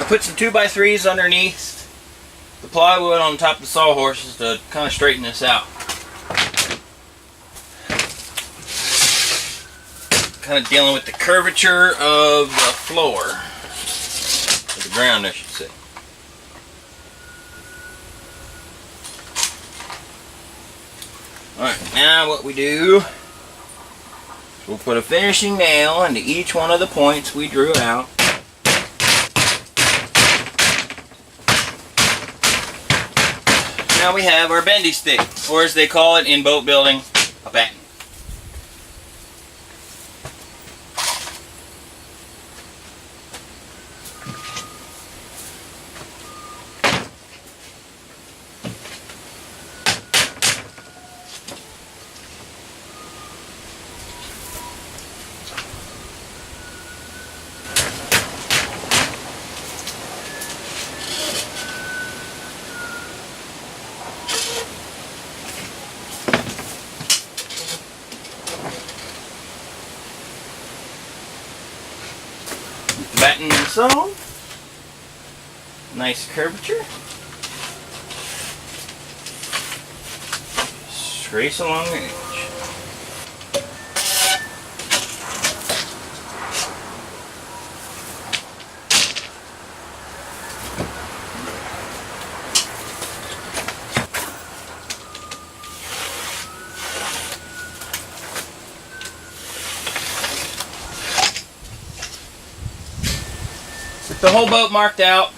I put some 2x3s underneath the plywood on top of the sawhorses to kind of straighten this out. Kind of dealing with the curvature of the floor, or the ground I should say. Alright, now what we do, we'll put a finishing nail into each one of the points we drew out. Now we have our bendy stick, or as they call it in boat building, a batten. Batten so. Nice curvature. Just trace along the edge. With the whole boat marked out,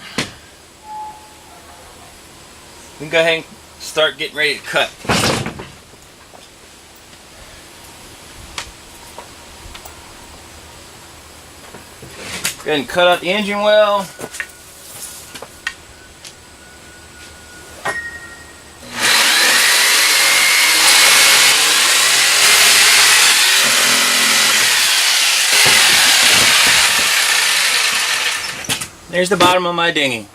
we can go ahead and start getting ready to cut. Go ahead and cut out the engine well. There's the bottom of my dinghy.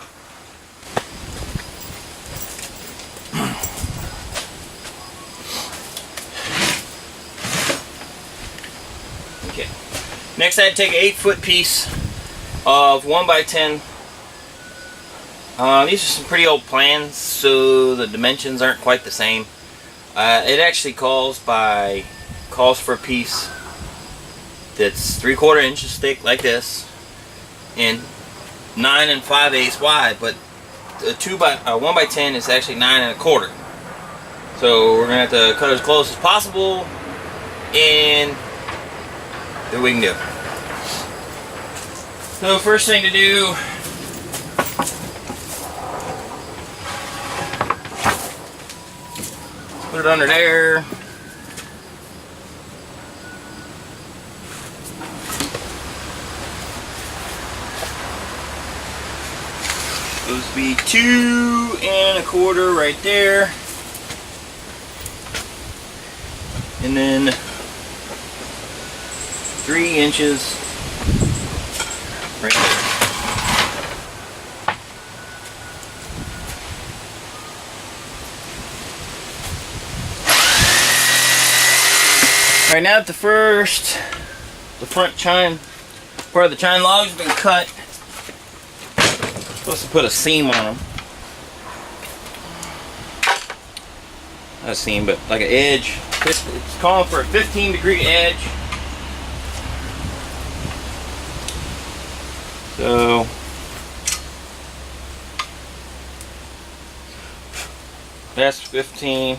Okay. Next I had to take an 8-foot piece of 1x10. These are some pretty old plans, so the dimensions aren't quite the same. It actually calls for a piece that's 3/4 inches thick like this, and 9 5/8 wide, but a 1x10 is actually 9 1/4. So we're gonna have to cut as close as possible, and then we can do. So first thing to do, put it under there. Supposed to be 2 1/4 right there, and then 3 inches right there. All right, now that the front chine part of the chine log has been cut, supposed to put a seam on them. Not a seam, but like an edge. It's calling for a 15-degree edge. So that's 15.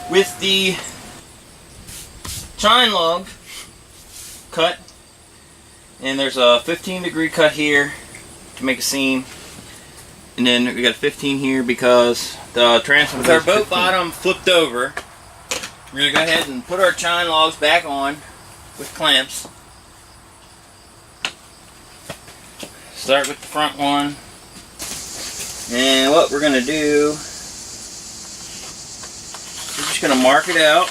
With the chine log cut And there's a 15-degree cut here to make a seam. And then we got a 15 here because the transom, with our boat bottom flipped over, we're going to go ahead and put our chine logs back on with clamps. Start with the front one. And what we're going to do, we're just going to mark it out.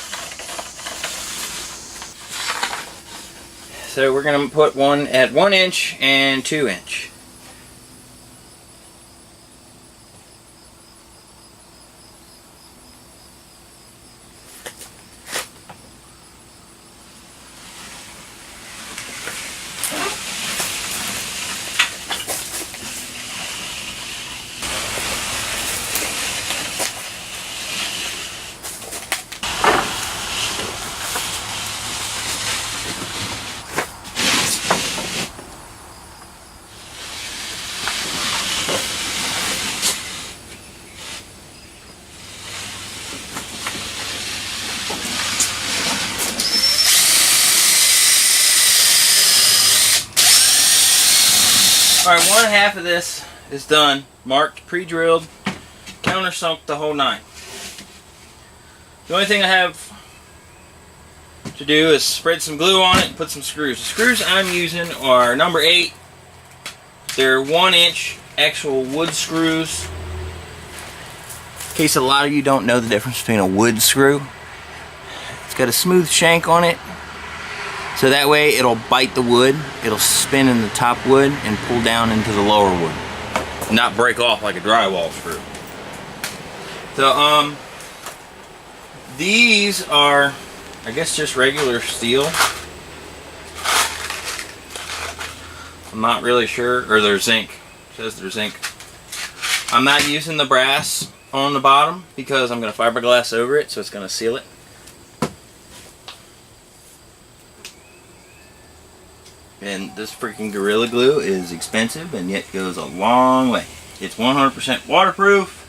So we're going to put one at 1 inch and 2 inch. Alright, 1/2 of this is done. Marked, pre-drilled, countersunk the whole 9. The only thing I have to do is spread some glue on it and put some screws. The screws I'm using are number 8. They're 1 inch actual wood screws. In case a lot of you don't know the difference between a wood screw. It's got a smooth shank on it. So that way it'll bite the wood, it'll spin in the top wood and pull down into the lower wood. Not break off like a drywall screw. So these are, I guess, just regular steel. I'm not really sure, or they're zinc. It says they're zinc. I'm not using the brass on the bottom because I'm going to fiberglass over it, so it's going to seal it. And this freaking Gorilla Glue is expensive and yet goes a long way. It's 100% waterproof.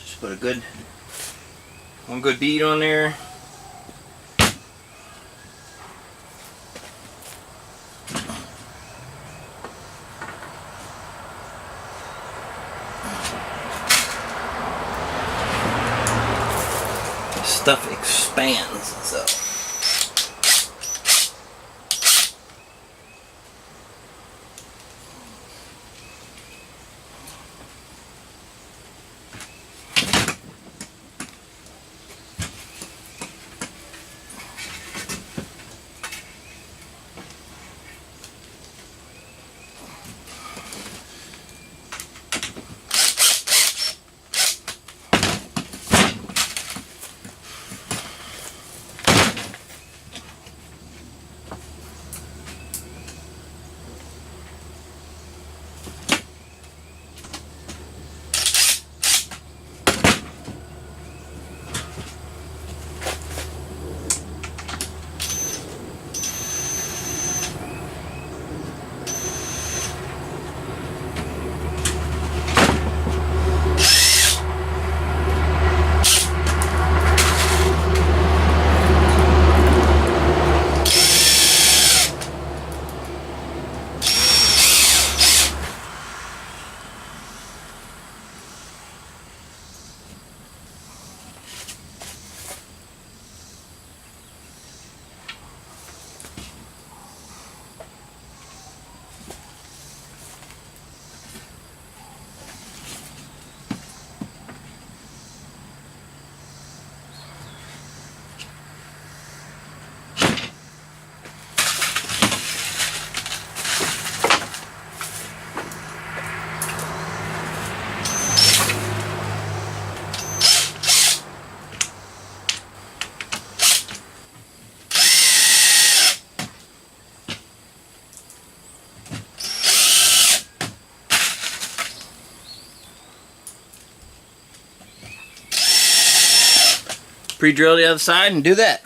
Just put one good bead on there. This stuff expands, so. Pre-drill the other side and do that.